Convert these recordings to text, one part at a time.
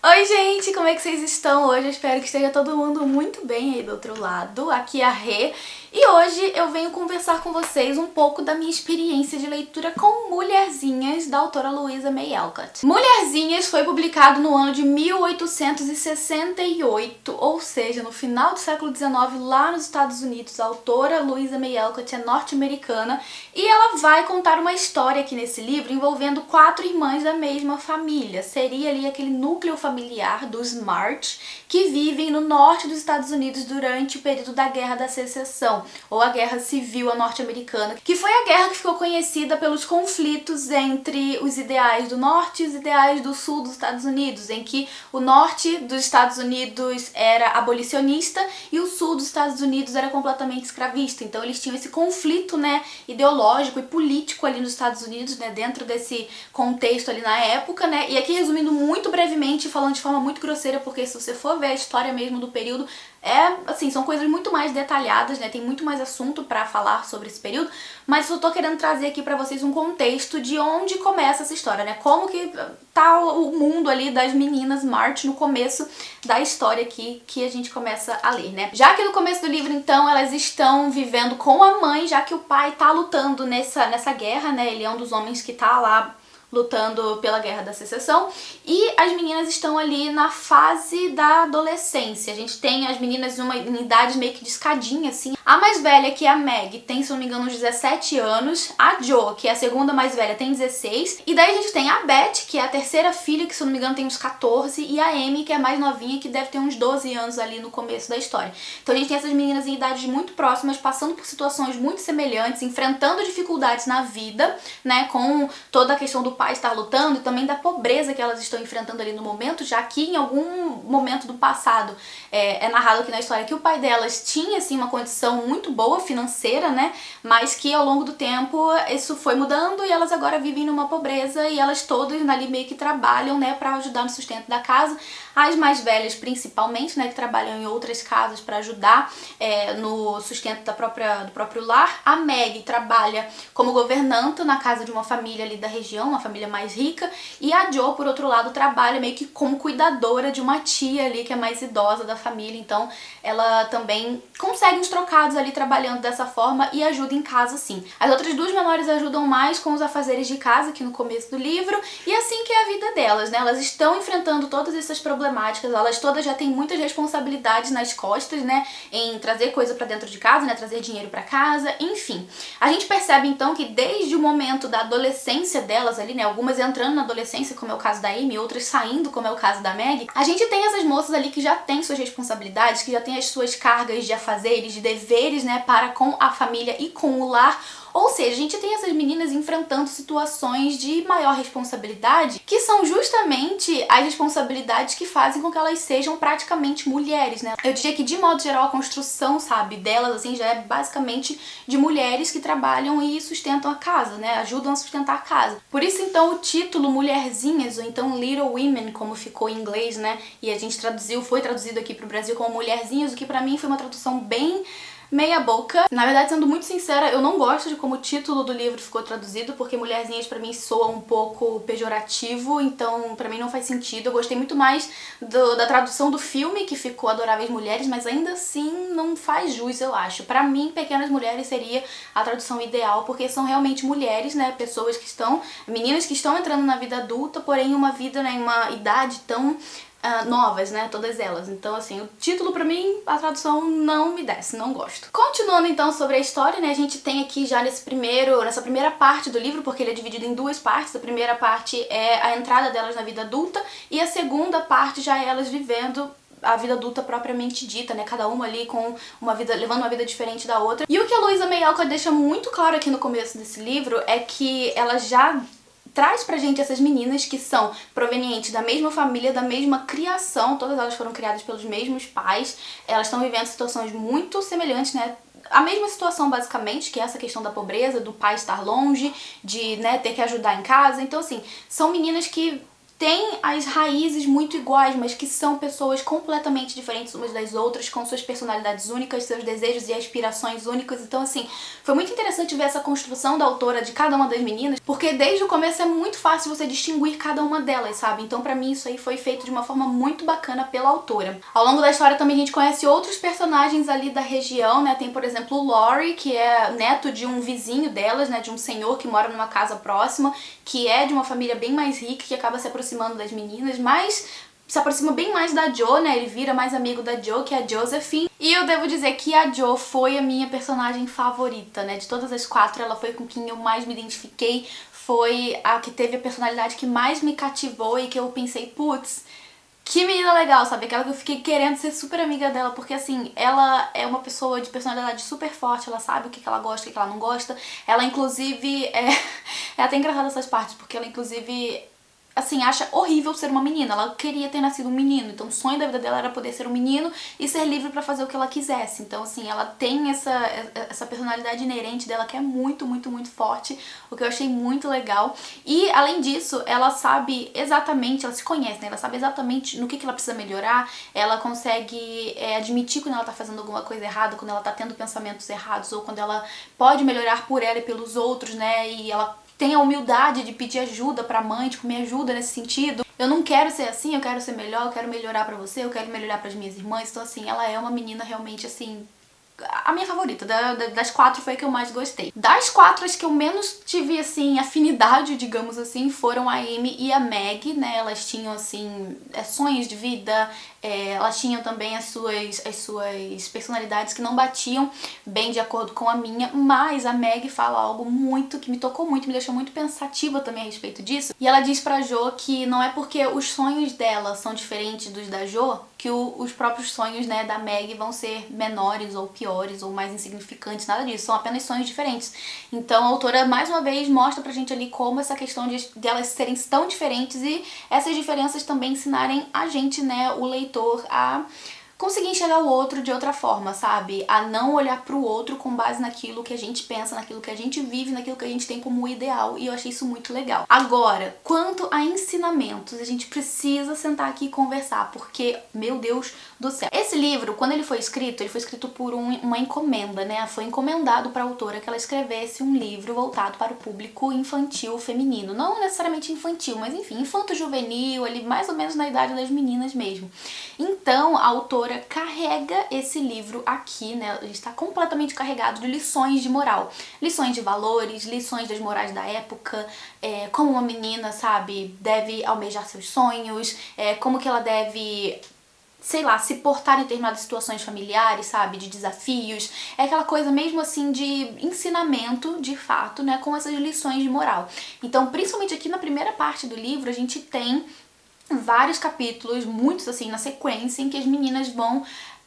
Oi gente, como é que vocês estão hoje? Eu espero que esteja todo mundo muito bem aí do outro lado. Aqui é a Rê e hoje eu venho conversar com vocês um pouco da minha experiência de leitura com Mulherzinhas, da autora Louisa May Alcott. Mulherzinhas foi publicado no ano de 1868, ou seja, no final do século XIX, lá nos Estados Unidos. A autora Louisa May Alcott é norte-americana e ela vai contar uma história aqui nesse livro envolvendo 4 irmãs da mesma família. Seria ali aquele núcleo familiar dos March, que vivem no norte dos Estados Unidos durante o período da Guerra da Secessão, ou a Guerra Civil norte-americana, que foi a guerra que ficou conhecida pelos conflitos entre os ideais do norte e os ideais do sul dos Estados Unidos, em que o norte dos Estados Unidos era abolicionista e o sul dos Estados Unidos era completamente escravista. Então eles tinham esse conflito, ideológico e político ali nos Estados Unidos, dentro desse contexto ali na época, E aqui resumindo muito brevemente, falando de forma muito grosseira, porque se você for ver a história mesmo do período, são coisas muito mais detalhadas, tem muito mais assunto pra falar sobre esse período, mas eu tô querendo trazer aqui pra vocês um contexto de onde começa essa história, Como que tá o mundo ali das meninas March no começo da história aqui que a gente começa a ler, Já que no começo do livro, então, elas estão vivendo com a mãe, já que o pai tá lutando nessa guerra, Ele é um dos homens que tá lá lutando pela Guerra da Secessão, e as meninas estão ali na fase da adolescência. A gente tem as meninas em idades meio que de escadinha, assim. A mais velha, que é a Meg, tem, se não me engano, uns 17 anos. A Jo, que é a segunda mais velha, tem 16. E daí a gente tem a Beth, que é a terceira filha, que, se não me engano, tem uns 14. E a Amy, que é a mais novinha, que deve ter uns 12 anos ali no começo da história. Então a gente tem essas meninas em idades muito próximas, passando por situações muito semelhantes, enfrentando dificuldades na vida, com toda a questão do pai estar lutando e também da pobreza que elas estão enfrentando ali no momento, já que em algum momento do passado é narrado aqui na história que o pai delas tinha, assim, uma condição muito boa financeira, mas que ao longo do tempo isso foi mudando e elas agora vivem numa pobreza e elas todas ali meio que trabalham, pra ajudar no sustento da casa. As mais velhas, principalmente, que trabalham em outras casas para ajudar no sustento do próprio lar. A Meg trabalha como governanta na casa de uma família ali da região, uma família mais rica, e a Jo, por outro lado, trabalha meio que como cuidadora de uma tia ali que é mais idosa da família, então ela também consegue uns trocados ali trabalhando dessa forma e ajuda em casa, sim. As outras duas menores ajudam mais com os afazeres de casa aqui no começo do livro, e assim que é a vida delas, Elas estão enfrentando todas essas problemáticas, elas todas já têm muitas responsabilidades nas costas, em trazer coisa pra dentro de casa, trazer dinheiro pra casa, enfim. A gente percebe então que desde o momento da adolescência delas ali, algumas entrando na adolescência, como é o caso da Amy, outras saindo, como é o caso da Meg, a gente tem essas moças ali que já têm suas responsabilidades, que já têm as suas cargas de afazeres, de deveres, para com a família e com o lar. Ou seja, a gente tem essas meninas enfrentando situações de maior responsabilidade, que são justamente as responsabilidades que fazem com que elas sejam praticamente mulheres, Eu diria que, de modo geral, a construção, delas, assim, já é basicamente de mulheres que trabalham e sustentam a casa, Ajudam a sustentar a casa. Por isso, então, o título Mulherzinhas, ou então Little Women, como ficou em inglês, E a gente foi traduzido aqui pro Brasil como Mulherzinhas, o que pra mim foi uma tradução bem meia boca. Na verdade, sendo muito sincera, eu não gosto de como o título do livro ficou traduzido, porque Mulherzinhas pra mim soa um pouco pejorativo, então pra mim não faz sentido. Eu gostei muito mais da tradução do filme, que ficou Adoráveis Mulheres, mas ainda assim não faz jus, eu acho. Pra mim, Pequenas Mulheres seria a tradução ideal, porque são realmente mulheres, pessoas que meninas que estão entrando na vida adulta, porém uma vida, em uma idade tão novas, todas elas. Então, assim, o título pra mim, a tradução não me desce, não gosto. Continuando então sobre a história, a gente tem aqui já nessa primeira parte do livro, porque ele é dividido em duas partes. A primeira parte é a entrada delas na vida adulta e a segunda parte já é elas vivendo a vida adulta propriamente dita, Cada uma ali com levando uma vida diferente da outra. E o que a Louisa May Alcott deixa muito claro aqui no começo desse livro é que ela já traz pra gente essas meninas que são provenientes da mesma família, da mesma criação, todas elas foram criadas pelos mesmos pais, elas estão vivendo situações muito semelhantes, A mesma situação, basicamente, que é essa questão da pobreza, do pai estar longe, de ter que ajudar em casa. Então, assim, são meninas que têm as raízes muito iguais, mas que são pessoas completamente diferentes umas das outras, com suas personalidades únicas, seus desejos e aspirações únicos. Então, assim, foi muito interessante ver essa construção da autora de cada uma das meninas, porque desde o começo é muito fácil você distinguir cada uma delas, sabe? Então, pra mim, isso aí foi feito de uma forma muito bacana pela autora. Ao longo da história também a gente conhece outros personagens ali da região, né? Tem, por exemplo, o Laurie, que é neto de um vizinho delas, né? De um senhor que mora numa casa próxima, que é de uma família bem mais rica, que acaba se aproximando das meninas, mas se aproxima bem mais da Jo, né? Ele vira mais amigo da Jo, que é a Josephine. E eu devo dizer que a Jo foi a minha personagem favorita, né? De todas as 4, ela foi com quem eu mais me identifiquei, foi a que teve a personalidade que mais me cativou e que eu pensei, putz, que menina legal, sabe? Aquela que eu fiquei querendo ser super amiga dela, porque assim, ela é uma pessoa de personalidade super forte, ela sabe o que ela gosta, o que ela não gosta. Ela, inclusive, é até engraçado essas partes, porque ela, inclusive, assim, acha horrível ser uma menina. Ela queria ter nascido um menino, então o sonho da vida dela era poder ser um menino e ser livre pra fazer o que ela quisesse. Então, assim, ela tem essa personalidade inerente dela que é muito, muito, muito forte, o que eu achei muito legal. E, além disso, ela sabe exatamente, ela se conhece, né? Ela sabe exatamente no que ela precisa melhorar, ela consegue admitir quando ela tá fazendo alguma coisa errada, quando ela tá tendo pensamentos errados, ou quando ela pode melhorar por ela e pelos outros, né? E ela tem a humildade de pedir ajuda pra mãe, tipo, me ajuda nesse sentido. Eu não quero ser assim, eu quero ser melhor, eu quero melhorar pra você, eu quero melhorar pras minhas irmãs. Então, assim, ela é uma menina realmente, assim, a minha favorita. Das 4 foi a que eu mais gostei. Das 4, as que eu menos tive, assim, afinidade, digamos assim, foram a Amy e a Meg, né? Elas tinham, assim, sonhos de vida, elas tinham também as suas personalidades que não batiam bem de acordo com a minha, mas a Meg fala algo muito que me tocou muito, me deixou muito pensativa também a respeito disso. E ela diz pra Jo que não é porque os sonhos dela são diferentes dos da Jo que os próprios sonhos, né, da Meg vão ser menores ou piores ou mais insignificantes, nada disso, são apenas sonhos diferentes. Então a autora mais uma vez mostra pra gente ali como essa questão de elas serem tão diferentes e essas diferenças também ensinarem a gente, né, o leitor, a conseguir enxergar o outro de outra forma, sabe? A não olhar pro outro com base naquilo que a gente pensa, naquilo que a gente vive, naquilo que a gente tem como ideal, e eu achei isso muito legal. Agora, quanto a ensinamentos, a gente precisa sentar aqui e conversar, porque, meu Deus do céu. Esse livro, quando ele foi escrito por uma encomenda, né? Foi encomendado pra autora que ela escrevesse um livro voltado para o público infantil feminino. Não necessariamente infantil, mas enfim, infanto-juvenil, ali mais ou menos na idade das meninas mesmo. Então, a autora carrega esse livro aqui, né? Ele está completamente carregado de lições de moral. Lições de valores, lições das morais da época, como uma menina, sabe, deve almejar seus sonhos, como que ela deve, sei lá, se portar em determinadas situações familiares, sabe, de desafios. É aquela coisa mesmo assim de ensinamento, de fato, né, com essas lições de moral. Então, principalmente aqui na primeira parte do livro, a gente tem vários capítulos, muitos assim, na sequência, em que as meninas vão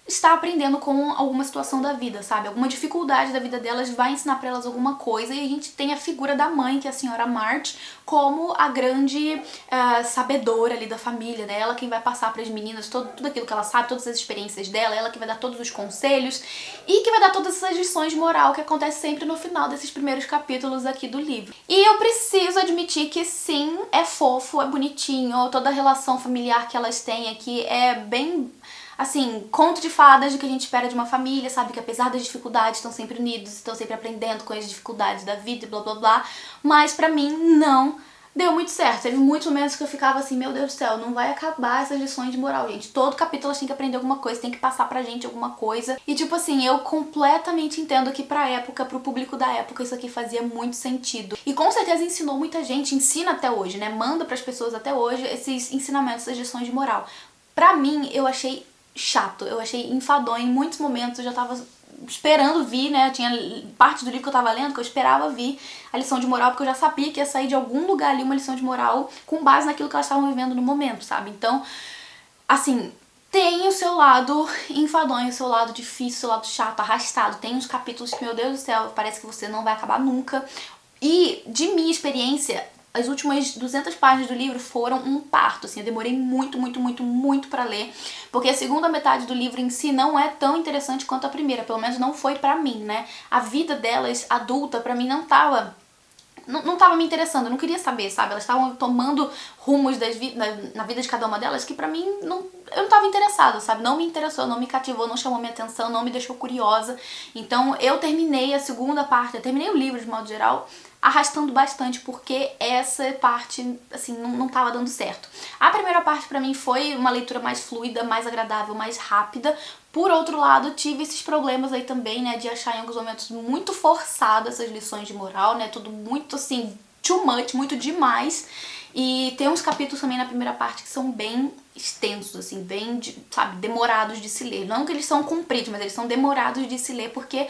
estar aprendendo com alguma situação da vida, sabe? Alguma dificuldade da vida delas vai ensinar pra elas alguma coisa, e a gente tem a figura da mãe, que é a senhora March, como a grande sabedora ali da família, né? Ela quem vai passar pras meninas tudo aquilo que ela sabe, todas as experiências dela, ela que vai dar todos os conselhos e que vai dar todas essas lições de moral que acontece sempre no final desses primeiros capítulos aqui do livro. E eu preciso admitir que sim, é fofo, é bonitinho, toda a relação familiar que elas têm aqui é bem, assim, conto de fadas do que a gente espera de uma família, sabe? Que apesar das dificuldades estão sempre unidos, estão sempre aprendendo com as dificuldades da vida e blá blá blá. Mas pra mim não deu muito certo. Teve muitos momentos que eu ficava assim, meu Deus do céu, não vai acabar essas lições de moral, gente. Todo capítulo elas têm que aprender alguma coisa, tem que passar pra gente alguma coisa. E tipo assim, eu completamente entendo que pra época, pro público da época, isso aqui fazia muito sentido. E com certeza ensinou muita gente, ensina até hoje, né? Manda pras pessoas até hoje esses ensinamentos, essas lições de moral. Pra mim, eu achei chato, eu achei enfadonho. Em muitos momentos eu já tava esperando vir, né? Tinha parte do livro que eu tava lendo que eu esperava vir a lição de moral, porque eu já sabia que ia sair de algum lugar ali uma lição de moral com base naquilo que elas estavam vivendo no momento, sabe? Então, assim, tem o seu lado enfadonho, o seu lado difícil, o seu lado chato, arrastado. Tem uns capítulos que, meu Deus do céu, parece que você não vai acabar nunca. E, de minha experiência, as últimas 200 páginas do livro foram um parto, assim, eu demorei muito, muito, muito, muito pra ler, porque a segunda metade do livro em si não é tão interessante quanto a primeira, pelo menos não foi pra mim, né? A vida delas, adulta, pra mim não tava não tava me interessando, eu não queria saber, sabe? Elas estavam tomando rumos na vida de cada uma delas que pra mim, eu não tava interessada, sabe? Não me interessou, não me cativou, não chamou minha atenção, não me deixou curiosa. Então eu terminei a segunda parte, eu terminei o livro de modo geral, arrastando bastante, porque essa parte, assim, não tava dando certo. A primeira parte pra mim foi uma leitura mais fluida, mais agradável, mais rápida. Por outro lado, tive esses problemas aí também, né, de achar em alguns momentos muito forçado essas lições de moral, né, tudo muito, assim, too much, muito demais. E tem uns capítulos também na primeira parte que são bem extensos, assim, bem, sabe, demorados de se ler. Não que eles são compridos, mas eles são demorados de se ler porque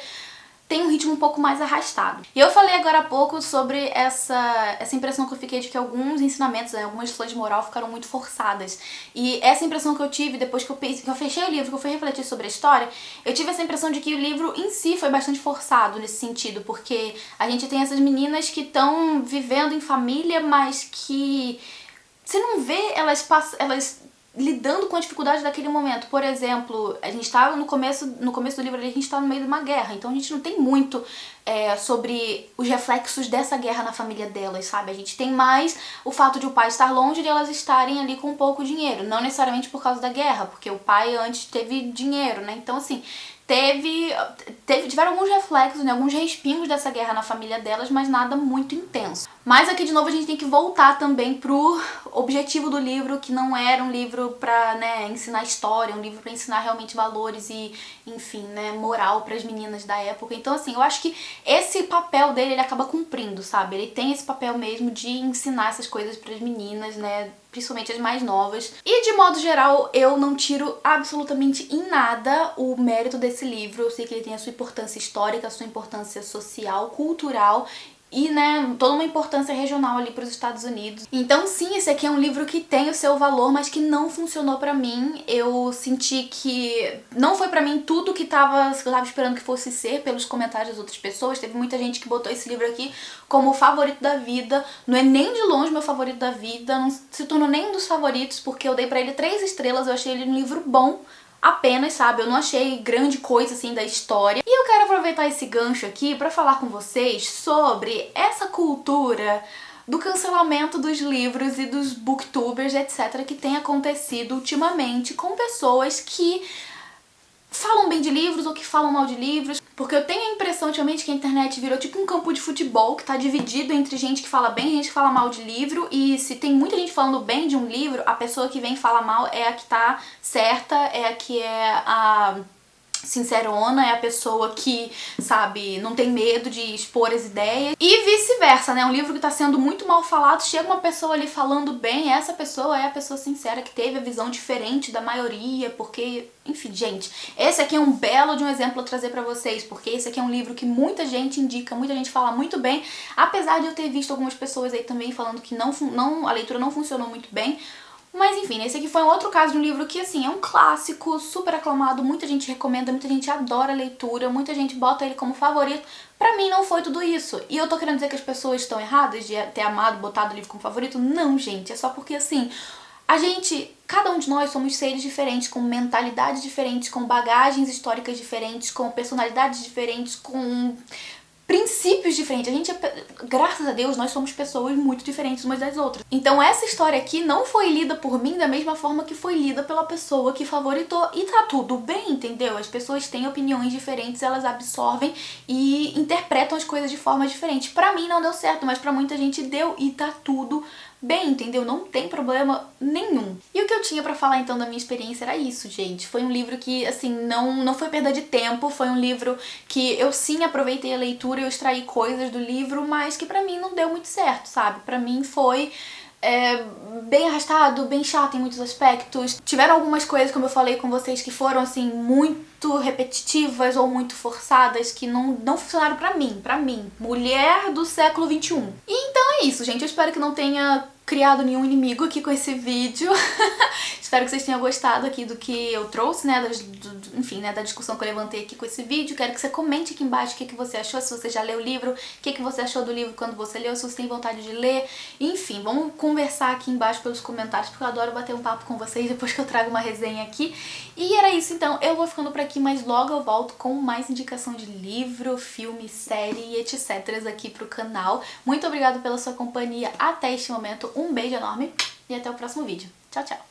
tem um ritmo um pouco mais arrastado. E eu falei agora há pouco sobre essa impressão que eu fiquei de que alguns ensinamentos, né, algumas lições de moral ficaram muito forçadas. E essa impressão que eu tive depois que eu fechei o livro, que eu fui refletir sobre a história, eu tive essa impressão de que o livro em si foi bastante forçado nesse sentido, porque a gente tem essas meninas que estão vivendo em família, mas que você não vê elas lidando com a dificuldade daquele momento. Por exemplo, a gente tá no começo do livro ali, a gente tá no meio de uma guerra, então a gente não tem muito sobre os reflexos dessa guerra na família delas, sabe? A gente tem mais o fato de o pai estar longe e de elas estarem ali com pouco dinheiro, não necessariamente por causa da guerra, porque o pai antes teve dinheiro, né? Então, assim, tiveram alguns reflexos, né, alguns respingos dessa guerra na família delas, mas nada muito intenso. Mas aqui de novo a gente tem que voltar também pro objetivo do livro, que não era um livro pra, né, ensinar história, um livro pra ensinar realmente valores e, enfim, né, moral pras meninas da época. Então, assim, eu acho que esse papel dele, ele acaba cumprindo, sabe? Ele tem esse papel mesmo de ensinar essas coisas pras meninas, né, principalmente as mais novas. E de modo geral, eu não tiro absolutamente em nada o mérito desse livro. Eu sei que ele tem a sua importância histórica, a sua importância social, cultural e, né, toda uma importância regional ali para os Estados Unidos. Então sim, esse aqui é um livro que tem o seu valor, mas que não funcionou pra mim. Eu senti que não foi pra mim tudo que eu tava esperando que fosse ser pelos comentários das outras pessoas. Teve muita gente que botou esse livro aqui como o favorito da vida. Não é nem de longe meu favorito da vida, não se tornou nem um dos favoritos, porque eu dei pra ele 3 estrelas, eu achei ele um livro bom, apenas, sabe? Eu não achei grande coisa, assim, da história. E eu quero aproveitar esse gancho aqui pra falar com vocês sobre essa cultura do cancelamento dos livros e dos booktubers, etc., que tem acontecido ultimamente com pessoas que falam bem de livros ou que falam mal de livros, porque eu tenho a impressão ultimamente que a internet virou tipo um campo de futebol que tá dividido entre gente que fala bem e gente que fala mal de livro, e se tem muita gente falando bem de um livro, a pessoa que vem falar mal é a que tá certa, é a que é a sincerona, é a pessoa que, sabe, não tem medo de expor as ideias, e vice-versa, né? Um livro que tá sendo muito mal falado, chega uma pessoa ali falando bem, essa pessoa é a pessoa sincera que teve a visão diferente da maioria, porque, enfim, gente, esse aqui é um belo de um exemplo a trazer pra vocês, porque esse aqui é um livro que muita gente indica, muita gente fala muito bem, apesar de eu ter visto algumas pessoas aí também falando que a leitura não funcionou muito bem. Mas enfim, esse aqui foi um outro caso de um livro que, assim, é um clássico, super aclamado, muita gente recomenda, muita gente adora a leitura, muita gente bota ele como favorito. Pra mim não foi tudo isso. E eu tô querendo dizer que as pessoas estão erradas de ter amado, botado o livro como favorito? Não, gente, é só porque, assim, cada um de nós somos seres diferentes, com mentalidades diferentes, com bagagens históricas diferentes, com personalidades diferentes, com princípios diferentes. Graças a Deus, nós somos pessoas muito diferentes umas das outras. Então essa história aqui não foi lida por mim da mesma forma que foi lida pela pessoa que favoritou. E tá tudo bem, entendeu? As pessoas têm opiniões diferentes, elas absorvem e interpretam as coisas de forma diferente. Pra mim não deu certo, mas pra muita gente deu e tá tudo bem, entendeu? Não tem problema nenhum. E o que eu tinha pra falar então da minha experiência era isso, gente. Foi um livro que, assim, não foi perda de tempo, foi um livro que eu sim aproveitei a leitura, eu extraí coisas do livro, mas que pra mim não deu muito certo, sabe? Pra mim foi bem arrastado, bem chato em muitos aspectos. Tiveram algumas coisas, como eu falei com vocês, que foram, assim, muito repetitivas ou muito forçadas, que não funcionaram pra mim, mulher do século XXI. E então é isso, gente. Eu espero que não tenha criado nenhum inimigo aqui com esse vídeo. Espero que vocês tenham gostado aqui do que eu trouxe, né, enfim, né, da discussão que eu levantei aqui com esse vídeo. Quero que você comente aqui embaixo o que você achou, se você já leu o livro, o que você achou do livro quando você leu, se você tem vontade de ler. Enfim, vamos conversar aqui embaixo pelos comentários, porque eu adoro bater um papo com vocês depois que eu trago uma resenha aqui. E era isso, então, eu vou ficando por aqui, mas logo eu volto com mais indicação de livro, filme, série e etc. aqui pro canal. Muito obrigada pela sua companhia até este momento, um beijo enorme e até o próximo vídeo. Tchau, tchau!